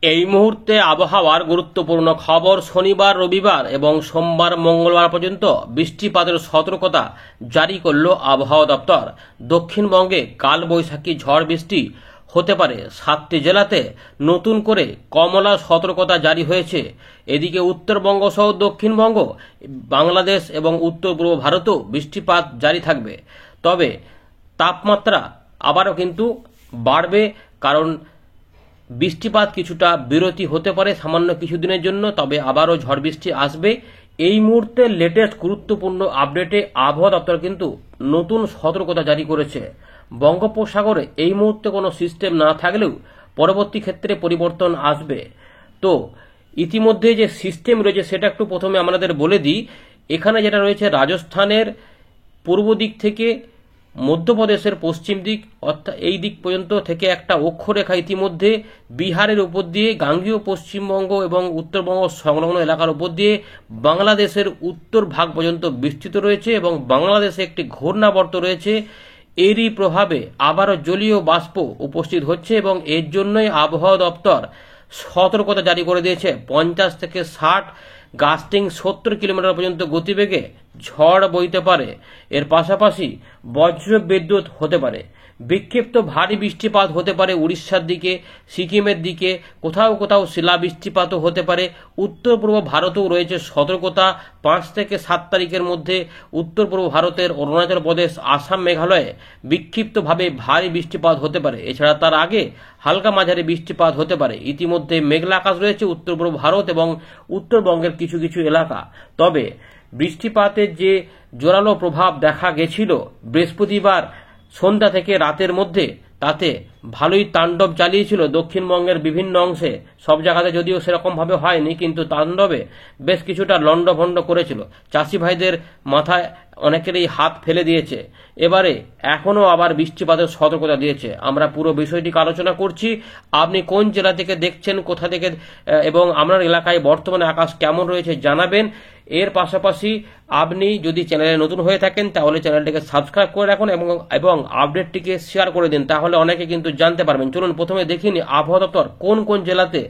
এই মুহূর্তে আবহাওয়ার গুরুত্বপূর্ণ খবর। শনিবার, রবিবার এবং সোমবার, মঙ্গলবার পর্যন্ত বৃষ্টিপাতের সতর্কতা জারি করল আবহাওয়া দপ্তর। দক্ষিণবঙ্গে কালবৈশাখী ঝড় বৃষ্টি হতে পারে। 7টি জেলাতে নতুন করে কমলা সতর্কতা জারি হয়েছে। এদিকে উত্তরবঙ্গ সহ দক্ষিণবঙ্গ, বাংলাদেশ এবং উত্তর পূর্ব ভারতেও বৃষ্টিপাত জারি থাকবে। তবে তাপমাত্রা আবারও কিন্তু বাড়বে, কারণ বৃষ্টিপাত কিছুটা বিরতি হতে পারে সামান্য কিছুদিনের জন্য, তবে আবারও ঝড় বৃষ্টি আসবে। এই মুহূর্তে লেটেস্ট গুরুত্বপূর্ণ আপডেটে আবহাওয়া দপ্তর কিন্তু নতুন সতর্কতা জারি করেছে। বঙ্গোপসাগরে এই মুহূর্তে কোনো সিস্টেম না থাকলেও পরবর্তী ক্ষেত্রে পরিবর্তন আসবে। তো ইতিমধ্যে যে সিস্টেম রয়েছে সেটা একটু প্রথমে আমাদের বলে দিই। এখানে যেটা রয়েছে, রাজস্থানের পূর্ব দিক থেকে মধ্যপ্রদেশের পশ্চিম দিক, অর্থাৎ এই দিক পর্যন্ত থেকে একটা অক্ষরেখা ইতিমধ্যে বিহারের উপর দিয়ে গাঙ্গেয় পশ্চিমবঙ্গ এবং উত্তরবঙ্গ সংলগ্ন এলাকার উপর দিয়ে বাংলাদেশের উত্তর ভাগ পর্যন্ত বিস্তৃত রয়েছে এবং বাংলাদেশে একটি ঘূর্ণাবর্ত রয়েছে। এরই প্রভাবে আবারও জলীয় বাষ্প উপস্থিত হচ্ছে এবং এর জন্যই আবহাওয়া দপ্তর সতর্কতা জারি করে দিয়েছে। 50 থেকে 60, গাস্টিং 70 কিলোমিটার পর্যন্ত গতিবেগে ঝড় বইতে পারে। এর পাশাপাশি বজ্র বিদ্যুৎ হতে পারে। বিক্ষিপ্ত ভারী বৃষ্টিপাত হতে পারে উড়িষ্যার দিকে, সিকিমের দিকে, কোথাও কোথাও শিলা বৃষ্টিপাতও হতে পারে। উত্তর পূর্ব ভারতেও রয়েছে সতর্কতা। 5 থেকে 7 তারিখের মধ্যে উত্তর পূর্ব ভারতের অরুণাচল প্রদেশ, আসাম, মেঘালয়ে বিক্ষিপ্তভাবে ভারী বৃষ্টিপাত হতে পারে। এছাড়া তার আগে হালকা মাঝারি বৃষ্টিপাত হতে পারে। ইতিমধ্যে মেঘলা আকাশ রয়েছে উত্তর পূর্ব ভারত এবং উত্তরবঙ্গের কিছু কিছু এলাকা। তবে বৃষ্টিপাতের যে জোরালো প্রভাব দেখা গেছিল বৃহস্পতিবার সন্ধ্যা থেকে রাতের মধ্যে, তাতে ভালোই তাণ্ডব চালিয়েছিল দক্ষিণবঙ্গের বিভিন্ন অংশে। সব জায়গাতে যদিও সেরকম ভাবে হয়নি, কিন্তু তাণ্ডবে বেশ কিছুটা লন্ডভন্ড করেছিল। চাষি ভাইদের মাথায় অনেকেরই হাত ফেলে দিয়েছে। এবারে এখনো আবার বৃষ্টিপাতের সতর্কতা দিয়েছে। আমরা পুরো বিষয়টিকে আলোচনা করছি। আপনি কোন জেলা থেকে দেখছেন, কোথা থেকে এবং আপনার এলাকায় বর্তমানে আকাশ কেমন রয়েছে জানাবেন। এর পাশাপাশি আপনি যদি চ্যানেলে নতুন হয়ে থাকেন তাহলে চ্যানেলটিকে সাবস্ক্রাইব করে রাখুন এবং আপডেটটিকে শেয়ার করে দিন, তাহলে অনেকে কিন্তু জানতে পারবেন। চলুন প্রথমে দেখিনি আবহাওয়া দপ্তর কোন কোন জেলাতে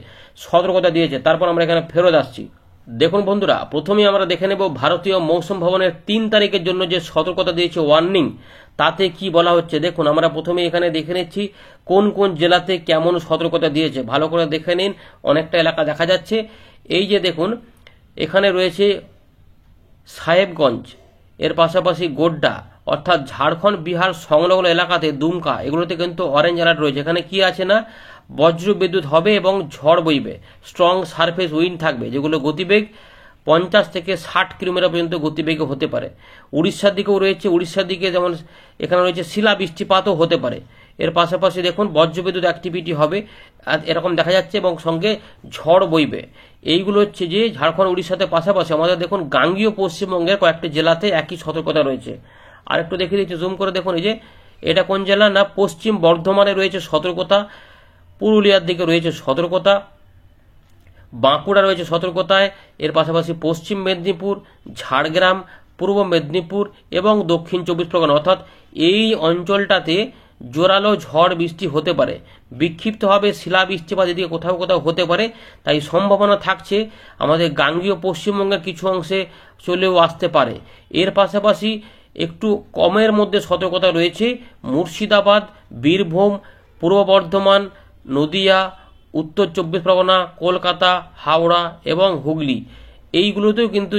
সতর্কতা দিয়েছে, তারপর আমরা এখানে ফেরত আসছি। দেখুন বন্ধুরা, প্রথমে আমরা দেখে নেব ভারতীয় মৌসুম ভবনের 3 তারিখের জন্য যে সতর্কতা দিয়েছে ওয়ার্নিং, তাতে কি বলা হচ্ছে দেখুন। আমরা প্রথমে এখানে দেখে নিচ্ছি কোন কোন জেলাতে কেমন সতর্কতা দিয়েছে। ভালো করে দেখে নিন, অনেকটা এলাকা দেখা যাচ্ছে। এই যে দেখুন, এখানে রয়েছে সাহেবগঞ্জ, এর পাশাপাশি গোড্ডা, অর্থাৎ ঝাড়খণ্ড বিহার সংলগ্ন এলাকাতে দুমকা, এগুলোতে কিন্তু অরেঞ্জ অ্যালার্ট রয়েছে। এখানে কি আছে না, বজ্র বিদ্যুৎ হবে এবং ঝড় বইবে। স্ট্রং সারফেস উইন্ড থাকবে, যেগুলো গতিবেগ 50 থেকে 60 কিলোমিটার পর্যন্ত গতিবেগে হতে পারে। উড়িষ্যার দিকেও রয়েছে, উড়িষ্যার দিকে যেমন এখানে রয়েছে শিলা বৃষ্টিপাতও হতে পারে। এর পাশাপাশি দেখুন বজ্রবিদ্যুৎ অ্যাক্টিভিটি হবে এরকম দেখা যাচ্ছে এবং সঙ্গে ঝড় বইবে। এইগুলো হচ্ছে যে ঝাড়খণ্ড উড়িষ্যাতে, পাশাপাশি আমাদের দেখুন গাঙ্গেয় পশ্চিমবঙ্গের কয়েকটি জেলাতে একই সতর্কতা রয়েছে। আর একটু দেখে দিচ্ছি জুম করে দেখুন। এই যে এটা কোন জেলা না, পশ্চিম বর্ধমানে রয়েছে সতর্কতা, পুরুলিয়ার দিকে রয়েছে সতর্কতা, বাঁকুড়া রয়েছে সতর্কতায়। এর পাশাপাশি পশ্চিম মেদিনীপুর, ঝাড়গ্রাম, পূর্ব মেদিনীপুর এবং দক্ষিণ 24 পরগনা, অর্থাৎ এই অঞ্চলটাতে জোরালো ঝড় বৃষ্টি হতে পারে। বিক্ষিপ্তভাবে শিলা বৃষ্টিপাত এদিকে কোথাও কোথাও হতে পারে, তাই সম্ভাবনা থাকছে আমাদের গাঙ্গেয় পশ্চিমবঙ্গের কিছু অংশে চলেও আসতে পারে। এর পাশাপাশি একটু কমের মধ্যে সতর্কতা রয়েছে মুর্শিদাবাদ, বীরভূম, পূর্ব বর্ধমান, নদিয়া, উত্তর 24 পরগনা, কলকাতা, হাওড়া এবং হুগলি। এইগুলোতেও কিন্তু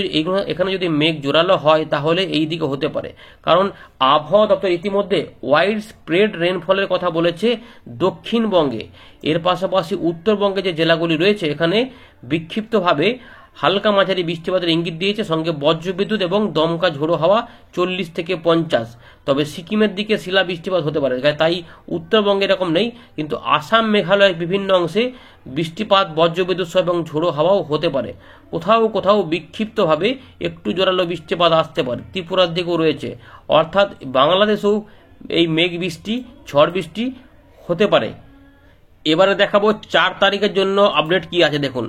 এখানে যদি মেঘ জোরালো হয় তাহলে এই দিকে হতে পারে, কারণ আবহাওয়া দপ্তর ইতিমধ্যে ওয়াইড স্প্রেড রেনফলের কথা বলেছে দক্ষিণবঙ্গে। এর পাশাপাশি উত্তরবঙ্গে যে জেলাগুলি রয়েছে এখানে বিক্ষিপ্তভাবে হালকা মাঝারি বৃষ্টিপাতের ইঙ্গিত দিয়েছে, সঙ্গে বজ্রবিদ্যুৎ এবং দমকা ঝোড়ো হাওয়া 40 থেকে 50। তবে সিকিমের দিকে শিলা বৃষ্টিপাত হতে পারে, তাই উত্তরবঙ্গে এরকম নেই, কিন্তু আসাম, মেঘালয়ের বিভিন্ন অংশে বৃষ্টিপাত, বজ্রবিদ্যুৎ সহ এবং ঝোড়ো হাওয়াও হতে পারে। কোথাও কোথাও বিক্ষিপ্তভাবে একটু জোরালো বৃষ্টিপাত আসতে পারে। ত্রিপুরার দিকেও রয়েছে, অর্থাৎ বাংলাদেশেও এই মেঘ বৃষ্টি, ঝড় বৃষ্টি হতে পারে। এবারে দেখাবো 4 তারিখের জন্য আপডেট কি আছে। দেখুন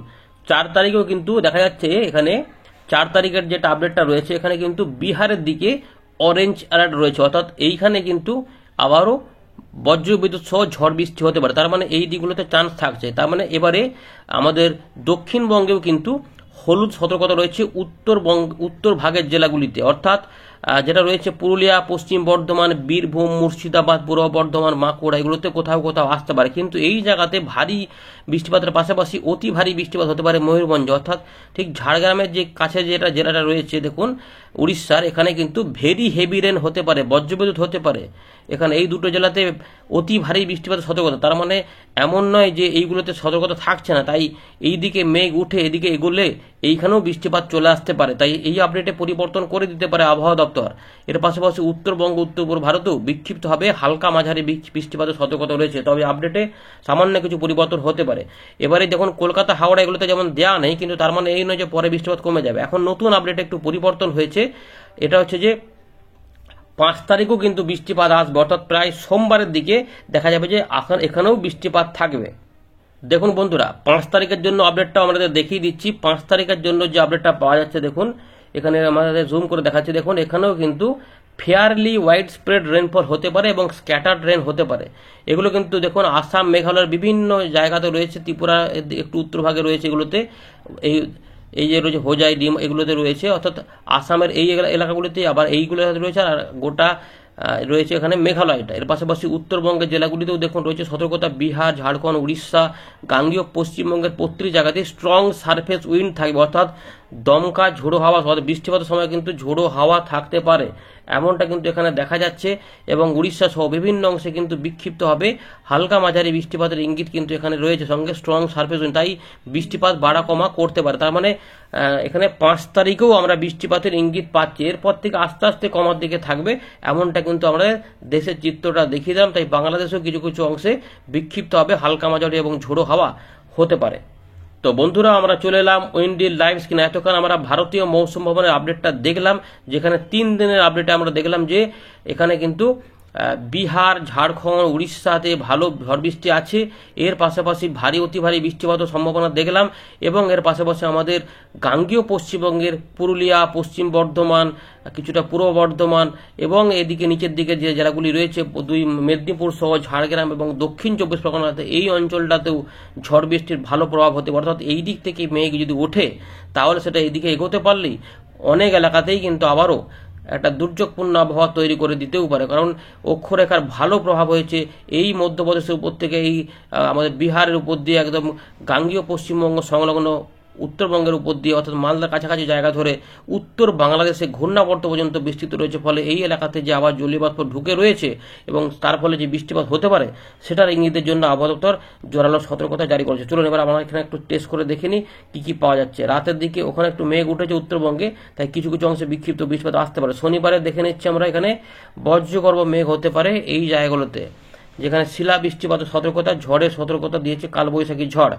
4 তারিখেও কিন্তু দেখা যাচ্ছে, এখানে 4 তারিখের যেটা আপডেটটা রয়েছে এখানে কিন্তু বিহারের দিকে অরেঞ্জ অ্যালার্ট রয়েছে, অর্থাৎ এইখানে কিন্তু আবারও বজ্রবিদ্যুৎ সহ ঝড় বৃষ্টি হতে পারে। তার মানে এই দিকগুলোতে চান্স থাকছে। তার মানে এবারে আমাদের দক্ষিণবঙ্গেও কিন্তু হলুদ সতর্কতা রয়েছে উত্তর ভাগের জেলাগুলিতে, অর্থাৎ যেটা রয়েছে পুরুলিয়া, পশ্চিম বর্ধমান, বীরভূম, মুর্শিদাবাদ, পূর্ব বর্ধমান, বাঁকুড়া, এগুলোতে কোথাও কোথাও আসতে পারে। কিন্তু এই জায়গাতে ভারী বৃষ্টিপাতের পাশাপাশি অতি ভারী বৃষ্টিপাত হতে পারে ময়ূরভঞ্জ, অর্থাৎ ঠিক ঝাড়গ্রামের যে কাছে যেটা জেলাটা রয়েছে দেখুন উড়িষ্যার, এখানে কিন্তু ভেরি হেভি রেন হতে পারে, বজ্রবিদ্যুৎ হতে পারে। এখানে এই দুটো জেলাতে অতি ভারী বৃষ্টিপাতের সতর্কতা। তার মানে এমন নয় যে এইগুলোতে সতর্কতা থাকছে না, তাই এই দিকে মেঘ উঠে এদিকে এগোলে এইখানেও বৃষ্টিপাত চলে আসতে পারে। তাই এই আপডেটে পরিবর্তন করে দিতে পারে আবহাওয়া দপ্তর। এর পাশাপাশি উত্তরবঙ্গ, উত্তর পূর্ব ভারতেও বিক্ষিপ্তভাবে হালকা মাঝারি বৃষ্টিপাতের সতর্কতা রয়েছে, তবে আপডেটে সামান্য কিছু পরিবর্তন হতে পারে। এবারে দেখুন কলকাতা, হাওড়া এগুলোতে যেমন দেওয়া নেই, কিন্তু তার মানে এই নয় যে পরে বৃষ্টিপাত কমে যাবে। এখন নতুন আপডেটে একটু পরিবর্তন হয়েছে, এটা হচ্ছে যে 5 তারিখও কিন্তু বৃষ্টিপাত আসবে, অর্থাৎ প্রায় সোমবারের দিকে দেখা যাবে যে এখানেও বৃষ্টিপাত থাকবে। দেখুন বন্ধুরা, 5 তারিখের জন্য আপডেটটা আমাদের দেখিয়ে দিচ্ছি। 5 তারিখের জন্য যে আপডেটটা পাওয়া যাচ্ছে দেখুন, এখানে আমাদের জুম করে দেখাচ্ছি, দেখুন এখানেও কিন্তু ফেয়ারলি ওয়াইড স্প্রেড রেনফল হতে পারে এবং স্ক্যাটার্ড রেন হতে পারে। এগুলো কিন্তু দেখুন আসাম, মেঘালয়ের বিভিন্ন জায়গাতে রয়েছে, ত্রিপুরা একটু উত্তরভাগে রয়েছে, এগুলোতে এই যে রয়েছে হোজাই, ডিম এগুলোতে রয়েছে, অর্থাৎ আসামের এই এলাকাগুলিতে, আবার এইগুলো রয়েছে, আর গোটা রয়েছে এখানে মেঘালয়টা। এর পাশাপাশি উত্তরবঙ্গের জেলাগুলিতেও দেখুন রয়েছে সতর্কতা। বিহার, ঝাড়খণ্ড, উড়িষ্যা, গাঙ্গেয় পশ্চিমবঙ্গের প্রতিটি জায়গাতে স্ট্রং সারফেস উইন্ড থাকবে, অর্থাৎ দমকা ঝোড়ো হাওয়া, বৃষ্টিপাতের সময় কিন্তু ঝোড়ো হাওয়া থাকতে পারে, এমনটা কিন্তু এখানে দেখা যাচ্ছে। এবং উড়িষ্যা সহ বিভিন্ন অংশে কিন্তু বিক্ষিপ্ত হবে হালকা মাঝারি বৃষ্টিপাতের ইঙ্গিত কিন্তু এখানে রয়েছে, সঙ্গে স্ট্রং সারফেস উইন্ড, তাই বৃষ্টিপাত বাড়া কমা করতে পারে। তার মানে এখানে 5 তারিখেও আমরা বৃষ্টিপাতের ইঙ্গিত পাচ্ছি, এরপর থেকে আস্তে আস্তে কমার দিকে থাকবে, এমনটা কিন্তু আমরা দেশের চিত্রটা দেখিয়ে দিলাম। তাই বাংলাদেশেও কিছু কিছু অংশে বিক্ষিপ্ত হবে হালকা মাঝারি এবং ঝোড়ো হাওয়া হতে পারে। তো বন্ধুরা, আমরা চলে এলাম উইন্ডির লাইভ স্ক্রিনে। এতক্ষণ আমরা ভারতীয় মৌসুম ভবনের আপডেটটা দেখলাম, যেখানে 3 দিনের আপডেটে আমরা দেখলাম যে এখানে কিন্তু বিহার, ঝাড়খণ্ড, উড়িষ্যাতে ভালো ঝড় বৃষ্টি আছে। এর পাশাপাশি ভারী অতি ভারী বৃষ্টিপাতের সম্ভাবনা দেখলাম, এবং এর পাশাপাশি আমাদের গাঙ্গেয় পশ্চিমবঙ্গের পুরুলিয়া, পশ্চিম বর্ধমান, কিছুটা পূর্ব বর্ধমান এবং এদিকে নিচের দিকে যে জেলাগুলি রয়েছে, মেদিনীপুর সহ ঝাড়গ্রাম এবং দক্ষিণ 24 পরগনাতে, এই অঞ্চলটাতেও ঝড় বৃষ্টির ভালো প্রভাব হতে পারে। অর্থাৎ এই দিক থেকে মেঘ যদি ওঠে তাহলে সেটা এইদিকে এগোতে পারলেই অনেক এলাকাতেই কিন্তু আবারও একটা দুর্যোগপূর্ণ আবহাওয়া তৈরি করে দিতেও পারে, কারণ অক্ষরেখার ভালো প্রভাব হয়েছে এই মধ্যপ্রদেশের উপর থেকে, এই আমাদের বিহারের উপর দিয়ে একদম গাঙ্গেয় পশ্চিমবঙ্গ সংলগ্ন উত্তরবঙ্গের উপর দিয়ে, অর্থাৎ মালদার কাছাকাছি জায়গা ধরে উত্তর বাংলাদেশে ঘূর্ণাবর্ত পর্যন্ত বিস্তৃত রয়েছে। ফলে এই এলাকাতে যে আবার জলীয় বাষ্প ঢুকে রয়েছে এবং তার ফলে যে বৃষ্টিপাত হতে পারে সেটার ইঙ্গিতের জন্য আবহাওয়া দপ্তর জোরালো সতর্কতা জারি করেছে। চলুন এবার আমরা এখানে একটু টেস্ট করে দেখে নিই কি কি পাওয়া যাচ্ছে। রাতের দিকে ওখানে একটু মেঘ উঠেছে উত্তরবঙ্গে, তাই কিছু কিছু অংশে বিক্ষিপ্ত বৃষ্টিপাত আসতে পারে। শনিবারে দেখে নিচ্ছি আমরা, এখানে বজ্রগর্ভ মেঘ হতে পারে এই জায়গাগুলোতে, যেখানে শিলা বৃষ্টিপাতের সতর্কতা, ঝড়ের সতর্কতা দিয়েছে, কালবৈশাখী ঝড়।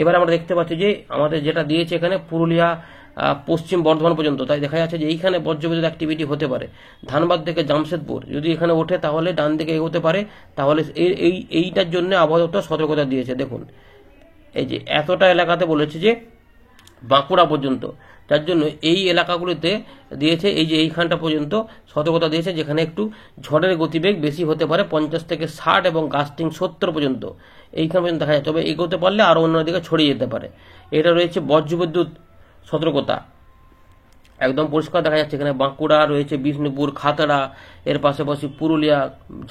এবার আমরা দেখতে পাচ্ছি যে আমাদের যেটা দিয়েছে এখানে পুরুলিয়া, পশ্চিম বর্ধমান পর্যন্ত, তাই দেখা যাচ্ছে যে এইখানে বজ্রবিদ্যুৎ অ্যাক্টিভিটি হতে পারে। ধানবাদ থেকে জামশেদপুর যদি এখানে ওঠে তাহলে ডান দিকে এগোতে পারে, তাহলে এইটার জন্য আবহাওয়া দপ্তর সতর্কতা দিয়েছে। দেখুন এই যে এতটা এলাকাতে বলেছে যে বাঁকুড়া পর্যন্ত, যার জন্য এই এলাকাগুলিতে দিয়েছে এই যে এইখানটা পর্যন্ত সতর্কতা দিয়েছে, যেখানে একটু ঝড়ের গতিবেগ বেশি হতে পারে, 50 থেকে 60 এবং গাস্টিং 70 পর্যন্ত এইখান পর্যন্ত দেখা যায়। তবে এগোতে পারলে আরও অন্যদিকে ছড়িয়ে যেতে পারে। এটা রয়েছে বজ্রবিদ্যুৎ সতর্কতা, একদম পরিষ্কার দেখা যাচ্ছে। এখানে বাঁকুড়া রয়েছে, বিষ্ণুপুর, খাতড়া, এর পাশাপাশি পুরুলিয়া,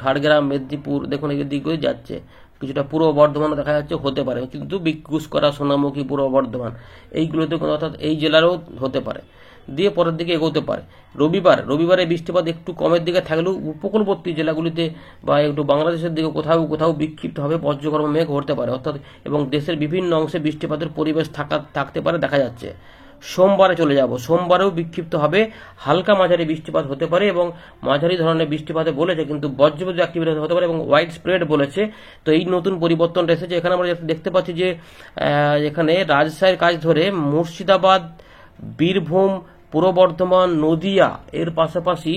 ঝাড়গ্রাম, মেদিনীপুর, দেখুন এই দিকে যাচ্ছে, কিছুটা পূর্ব বর্ধমান দেখা যাচ্ছে হতে পারে, কিন্তু বিকুসকরা, সোনামুখী, পূর্ব বর্ধমান এইগুলোতে, অর্থাৎ এই জেলারও হতে পারে, দিয়ে পরের দিকে এগোতে পারে। রবিবারে বৃষ্টিপাত একটু কমের দিকে থাকলেও উপকূলবর্তী জেলাগুলিতে বা একটু বাংলাদেশের দিকে কোথাও কোথাও বিক্ষিপ্তভাবে বজ্রগর্ভ মেঘ হতে পারে, অর্থাৎ এবং দেশের বিভিন্ন অংশে বৃষ্টিপাতের পরিবেশ থাকতে পারে দেখা যাচ্ছে। সোমবারে চলে যাব, সোমবারেও বিক্ষিপ্ত হবে হালকা মাঝারি বৃষ্টিপাত হতে পারে এবং মাঝারি ধরনের বৃষ্টিপাতে বলেছে, কিন্তু বজ্রবিদ্যুৎ অ্যাক্টিভিটি হতে পারে এবং ওয়াইড স্প্রেড বলেছে। তো এই নতুন পরিবর্তনটা এসেছে। এখানে আমরা দেখতে পাচ্ছি যে এখানে রাজশাহীর কাজ ধরে মুর্শিদাবাদ, বীরভূম, পূর্ব বর্ধমান, নদিয়া, এর পাশাপাশি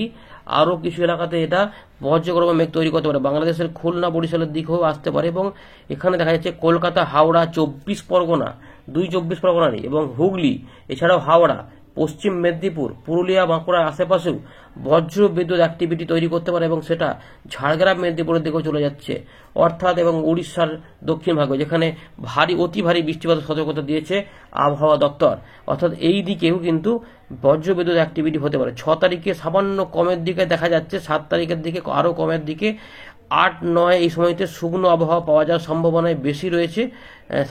আরও কিছু এলাকাতে এটা বজ্রগর্ভ মেঘ তৈরি করতে পারে। বাংলাদেশের খুলনা, বরিশালের দিকেও আসতে পারে এবং এখানে দেখা যাচ্ছে কলকাতা, হাওড়া, 24 পরগনা, 24 পরগনারই এবং হুগলি, এছাড়াও হাওড়া, পশ্চিম মেদিনীপুর, পুরুলিয়া, বাঁকুড়ার আশেপাশেও বজ্র বিদ্যুৎ অ্যাক্টিভিটি তৈরি করতে পারে এবং সেটা ঝাড়গ্রাম মেদিনীপুরের দিকেও চলে যাচ্ছে, অর্থাৎ এবং উড়িষ্যার দক্ষিণ ভাগে যেখানে অতি ভারী বৃষ্টিপাতের সতর্কতা দিয়েছে আবহাওয়া দপ্তর, অর্থাৎ এই দিকেও কিন্তু বজ্র বিদ্যুৎ অ্যাক্টিভিটি হতে পারে। 6 তারিখে সামান্য কমের দিকে দেখা যাচ্ছে, 7 তারিখের দিকে আরও কমের দিকে, 8, 9 এই সময়তে শুকনো আবহাওয়া পাওয়া যাওয়ার সম্ভাবনায় বেশি রয়েছে।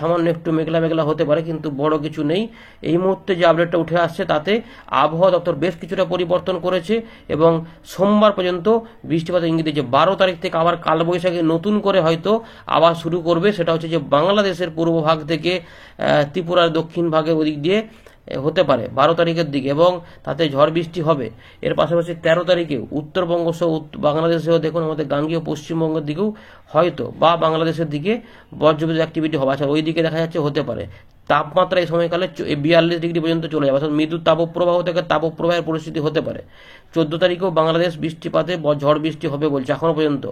সামান্য একটু মেঘলা মেঘলা হতে পারে, কিন্তু বড় কিছু নেই। এই মুহূর্তে যে আপডেটটা উঠে আসছে তাতে আবহাওয়া দপ্তর বেশ কিছুটা পরিবর্তন করেছে এবং সোমবার পর্যন্ত বৃষ্টিপাতের ইঙ্গিত দিয়েছে। 12 তারিখ থেকে আবার কালবৈশাখী নতুন করে হয়তো আবার শুরু করবে, সেটা হচ্ছে যে বাংলাদেশের পূর্ব ভাগ থেকে ত্রিপুরার দক্ষিণ ভাগে ওদিক দিয়ে হতে পারে 12 তারিখের দিকে, এবং তাতে ঝড় বৃষ্টি হবে। এর পাশাপাশি 13 তারিখেও উত্তরবঙ্গ সহ বাংলাদেশেও দেখুন আমাদের গাঙ্গীয় পশ্চিমবঙ্গের দিকেও হয়তো বা বাংলাদেশের দিকে বজ্রবিদ্যুৎ অ্যাক্টিভিটি হবে। আচ্ছা, ওই দিকে দেখা যাচ্ছে হতে পারে। তাপমাত্রা এই সময়কালে 42 ডিগ্রি পর্যন্ত চলে যাবে, অর্থাৎ মৃদু তাপপ্রবাহ থেকে তাপপ্রবাহের পরিস্থিতি হতে পারে। 14 তারিখেও বাংলাদেশ বৃষ্টিপাতে ঝড় বৃষ্টি হবে বলছে এখনো পর্যন্ত।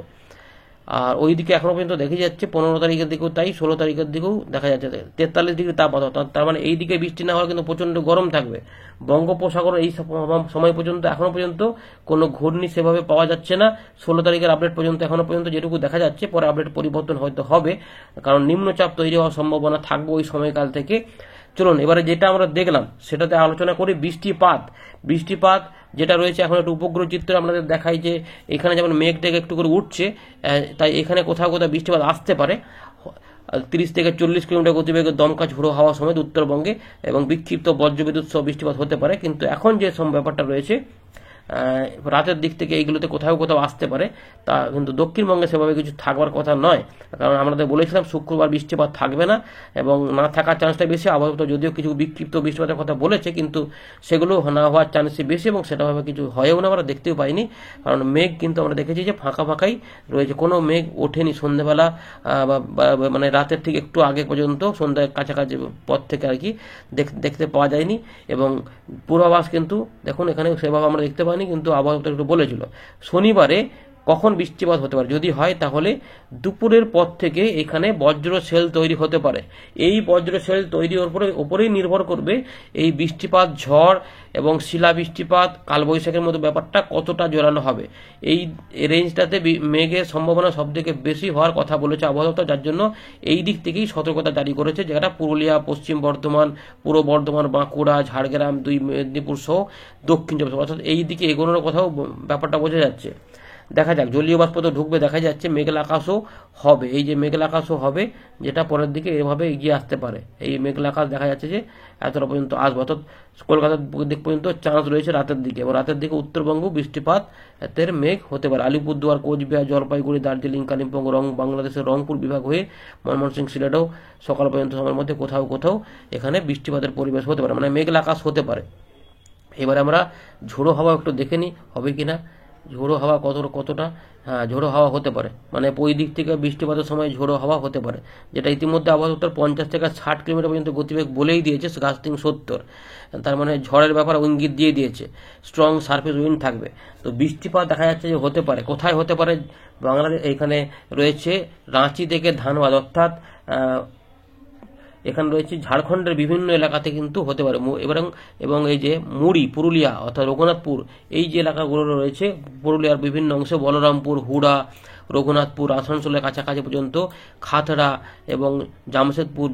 আর ওইদিকে এখনো পর্যন্ত দেখা যাচ্ছে 15 তারিখের দিকেও তাই, 16 তারিখের দিকেও দেখা যাচ্ছে 43 ডিগ্রি তাপমাত্রা। তার মানে এই দিকে বৃষ্টি না হলে কিন্তু প্রচন্ড গরম থাকবে। বঙ্গোপসাগর এই সময় পর্যন্ত এখনো পর্যন্ত কোনো ঘূর্ণি সেভাবে পাওয়া যাচ্ছে না। 16 তারিখের আপডেট পর্যন্ত এখনো পর্যন্ত যেটুকু দেখা যাচ্ছে, পরে আপডেট পরিবর্তন হয়তো হবে, কারণ নিম্নচাপ তৈরি হওয়ার সম্ভাবনা থাকবে ওই সময়কাল থেকে। চলুন এবারে যেটা আমরা দেখলাম সেটাতে আলোচনা করি। বৃষ্টিপাত যেটা রয়েছে এখন একটু উপগ্রহ চিত্র আপনাদের দেখাই, যে এখানে যেমন মেঘ একটু করে উঠছে, তাই এখানে কোথাও কোথাও বৃষ্টিপাত আসতে পারে। 30 থেকে 40 কিলোমিটার গতিবেগে দমকা ঝোড়ো হাওয়া সমেত উত্তরবঙ্গে এবং বিক্ষিপ্ত বজ্রবিদ্যুৎ সহ বৃষ্টিপাত হতে পারে। কিন্তু এখন যে ব্যাপারটা রয়েছে, রাতের দিক থেকে এইগুলোতে কোথাও কোথাও আসতে পারে, তা কিন্তু দক্ষিণবঙ্গে সেভাবে কিছু থাকবার কথা নয়, কারণ আমাদের বলেছিলাম শুক্রবার বৃষ্টিপাত থাকবে না এবং না থাকার চান্সটা বেশি। আবহাওয়া যদিও কিছু বিক্ষিপ্ত বৃষ্টিপাতের কথা বলেছে, কিন্তু সেগুলো না হওয়ার চান্সই বেশি এবং সেটাভাবে কিছু হয়েও না, আমরা দেখতেও পাইনি। কারণ মেঘ কিন্তু আমরা দেখেছি যে ফাঁকাই রয়েছে, কোনো মেঘ ওঠেনি সন্ধ্যেবেলা মানে রাতের ঠিক একটু আগে পর্যন্ত, সন্ধ্যার কাছাকাছি পথ থেকে আর কি দেখতে পাওয়া যায়নি। এবং পূর্বাভাস কিন্তু দেখুন এখানে সেভাবে আমরা দেখতে পাই, কিন্তু আবহাওয়া একটু বলেছিল শনিবারে কখন বৃষ্টিপাত হতে পারে। যদি হয় তাহলে দুপুরের পর থেকে এখানে বজ্র সেল তৈরি হতে পারে। এই বজ্র সেল তৈরির ওপরেই নির্ভর করবে এই বৃষ্টিপাত, ঝড় এবং শিলা বৃষ্টিপাত, কালবৈশাখের মতো ব্যাপারটা কতটা জোরালো হবে। এই রেঞ্জটাতে মেঘের সম্ভাবনা সব থেকে বেশি হওয়ার কথা বলেছে আবহাওয়া দপ্তর, যার জন্য এই দিক থেকেই সতর্কতা জারি করেছে, যেটা পুরুলিয়া, পশ্চিম বর্ধমান, পূর্ব বর্ধমান, বাঁকুড়া, ঝাড়গ্রাম, 2 মেদিনীপুর সহ দক্ষিণ চব্বিশ পরগনা, অর্থাৎ এই দিকে এগোনোর কথাও ব্যাপারটা বোঝা যাচ্ছে। দেখা যাক, জলীয় বাষ্প তো ঢুকবে, দেখা যাচ্ছে মেঘলা আকাশও হবে। এই যে মেঘলা আকাশও হবে, যেটা পরের দিকে এভাবে এগিয়ে আসতে পারে। এই মেঘলা আকাশ দেখা যাচ্ছে যে এতটা পর্যন্ত আসবে, অর্থাৎ কলকাতার দিক পর্যন্ত চান্স রয়েছে রাতের দিকে, এবং রাতের দিকে উত্তরবঙ্গ বৃষ্টিপাতের মেঘ হতে পারে। আলিপুরদুয়ার, কোচবিহার, জলপাইগুড়ি, দার্জিলিং, কালিম্পং, বাংলাদেশের রংপুর বিভাগ হয়ে ময়মনসিংহ, সিলেটেও সকাল পর্যন্ত সময়ের মধ্যে কোথাও কোথাও এখানে বৃষ্টিপাতের পরিবেশ হতে পারে, মানে মেঘলা আকাশ হতে পারে। এবারে আমরা ঝোড়ো হাওয়া একটু দেখে নিই হবে কিনা। ঝোড়ো হাওয়া কতটা, হ্যাঁ ঝোড়ো হাওয়া হতে পারে, মানে ওই দিক থেকে বৃষ্টিপাতের সময় ঝোড়ো হাওয়া হতে পারে, যেটা ইতিমধ্যে আবহাওয়া দপ্তর 50 থেকে 60 কিলোমিটার পর্যন্ত গতিবেগ বলেই দিয়েছে, গাস্টিং 70, তার মানে ঝড়ের ব্যাপার ইঙ্গিত দিয়ে দিয়েছে। স্ট্রং সারফেস উইন্ড থাকবে, তো বৃষ্টিপাত দেখা যাচ্ছে যে হতে পারে। কোথায় হতে পারে? বাংলাদেশ এখানে রয়েছে রাঁচি থেকে ধানবাদ, অর্থাৎ এখানে রয়েছে ঝাড়খণ্ডের বিভিন্ন এলাকাতে কিন্তু হতে পারে। এবং এই যে মুড়ি, পুরুলিয়া অর্থাৎ রঘুনাথপুর, এই যে এলাকাগুলো রয়েছে পুরুলিয়ার বিভিন্ন অংশে, বলরামপুর, হুড়া, রঘুনাথপুর, আসানসোলের কাছাকাছি পর্যন্ত, খাতড়া এবং জামশেদপুর,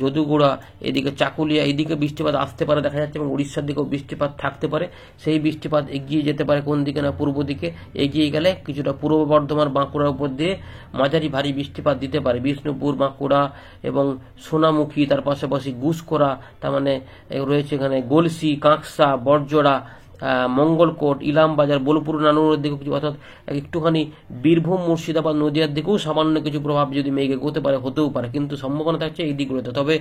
যদুগুড়া, এদিকে চাকুলিয়া, এইদিকে বৃষ্টিপাত আসতে পারে দেখা যাচ্ছে, এবং উড়িষ্যার দিকেও বৃষ্টিপাত থাকতে পারে। সেই বৃষ্টিপাত এগিয়ে যেতে পারে কোন দিকে না পূর্ব দিকে, এগিয়ে গেলে কিছুটা পূর্ব বর্ধমান, বাঁকুড়ার উপর দিয়ে মাঝারি ভারী বৃষ্টিপাত দিতে পারে। বিষ্ণুপুর, বাঁকুড়া এবং সোনামুখী, তার পাশাপাশি গুসকরা, তার মানে রয়েছে এখানে গলসি, কাঁকসা, বরজোড়া, মঙ্গলকোট, ইলামবাজার, বোলপুর, নানুরের দিকেও কিছু, অর্থাৎ একটুখানি বীরভূম, মুর্শিদাবাদ, নদিয়ার দিকেও সামান্য কিছু প্রভাব যদি মেঘে হতে পারে, হতেও পারে, কিন্তু সম্ভাবনা থাকছে এই দিকগুলোতে। তবে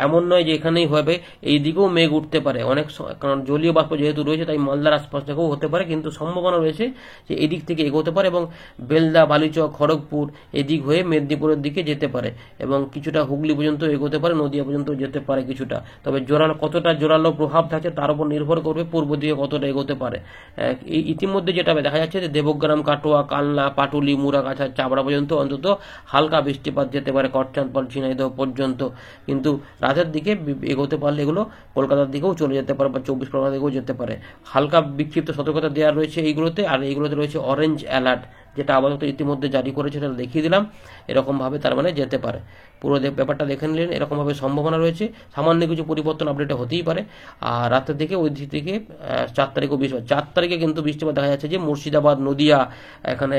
এমন নয় যে এখানেই হবে, এই দিকেও মেঘ উঠতে পারে অনেক, কারণ জলীয় বাষ্প যেহেতু রয়েছে তাই মালদার আশপাশ থেকেও হতে পারে, কিন্তু সম্ভাবনা রয়েছে যে এই দিক থেকে এগোতে পারে এবং বেলদা, বালিচক, খড়গপুর এদিক হয়ে মেদিনীপুরের দিকে যেতে পারে এবং কিছুটা হুগলি পর্যন্ত এগোতে পারে, নদিয়া পর্যন্ত যেতে পারে কিছুটা। তবে কতটা জোরালো প্রভাব থাকছে তার উপর নির্ভর করবে পূর্ব দিকে কতটা এগোতে পারে। এই ইতিমধ্যে যেটা দেখা যাচ্ছে যে দেবগ্রাম, কাটোয়া, কালনা, পাটুলি, মুরাগাছা, চাবড়া পর্যন্ত অন্তত হালকা বৃষ্টিপাত যেতে পারে, করচাঁদপাড়, ঝিনাইদহ পর্যন্ত। কিন্তু রাতের দিকে এগোতে পারলে এগুলো কলকাতার দিকেও চলে যেতে পারে বা 24 পরগনা দিকেও যেতে পারে। হালকা বিক্ষিপ্ত সতর্কতা দেওয়া রয়েছে এইগুলোতে, আর এইগুলোতে রয়েছে অরেঞ্জ অ্যালার্ট, যেটা আপাতত ইতিমধ্যে জারি করেছে, সেটা দেখিয়ে দিলাম। এরকমভাবে তার মানে যেতে পারে। পুরো ব্যাপারটা দেখে নিলেন, এরকমভাবে সম্ভাবনা রয়েছে। সামান্য কিছু পরিবর্তন আপডেটে হতেই পারে। আর রাতের দিকে ওই দিক থেকে 4 তারিখও 4 তারিখে কিন্তু বৃষ্টিপাত দেখা যাচ্ছে যে মুর্শিদাবাদ, নদিয়া, এখানে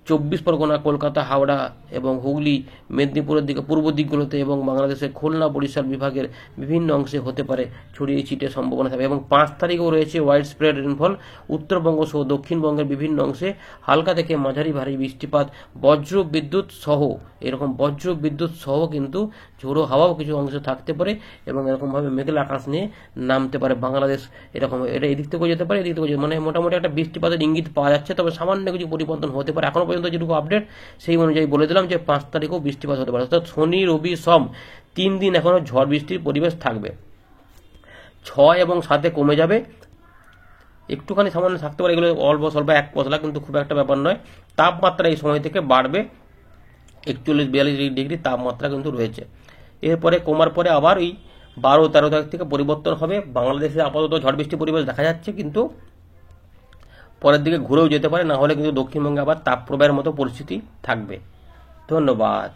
24 পরগনা, কলকাতা, হাওড়া এবং হুগলি, মেদিনীপুরের দিকে পূর্ব দিকগুলোতে এবং বাংলাদেশের খুলনা, বরিশাল বিভাগের বিভিন্ন অংশে হতে পারে ছড়িয়ে ছিটিয়ে সম্ভাবনা থাকবে। এবং 5 তারিখেও রয়েছে ওয়াইড স্প্রেড রেনফল, উত্তরবঙ্গ সহ দক্ষিণবঙ্গের বিভিন্ন অংশে হালকা থেকে মাঝারি ভারী বৃষ্টিপাত, বজ্র বিদ্যুৎ সহ, এরকম বজ্র বিদ্যুৎ সহ কিন্তু ঝোড়ো হাওয়াও কিছু অংশে থাকতে পারে এবং এরকমভাবে মেঘলা আকাশ নিয়ে নামতে পারে বাংলাদেশ। এরকম এটা এদিক থেকেও যেতে পারে, এদিক থেকেও মানে মোটামুটি একটা বৃষ্টিপাতের ইঙ্গিত পাওয়া যাচ্ছে। তবে সামান্য কিছু পরিবর্তন হতে পারে। এখনো পর্যন্ত যেটুকু আপডেট সেই অনুযায়ী বলে দিলাম যে 5 তারিখেও বৃষ্টিপাত হতে পারে। অর্থাৎ শনি, রবি, সোম 3 দিন এখনো ঝড় বৃষ্টির পরিবেশ থাকবে। 6 এবং 7 কমে যাবে, একটুখানি সামান্য থাকতে পারে, এগুলো অল্প স্বল্প 1 পশলা, কিন্তু খুব একটা ব্যাপার নয়। তাপমাত্রা এই সময় থেকে বাড়বে, 41-42 ডিগ্রি তাপমাত্রা কিন্তু রয়েছে। এরপরে কমার পরে আবার ওই 12-13 তারিখ থেকে পরিবর্তন হবে। বাংলাদেশে আপাতত ঝড় বৃষ্টি পরিবেশ দেখা যাচ্ছে, কিন্তু পরের দিকে ঘুরেও যেতে পারে, না হলে কিন্তু দক্ষিণবঙ্গে আবার তাপপ্রবাহের মতো পরিস্থিতি থাকবে। ধন্যবাদ।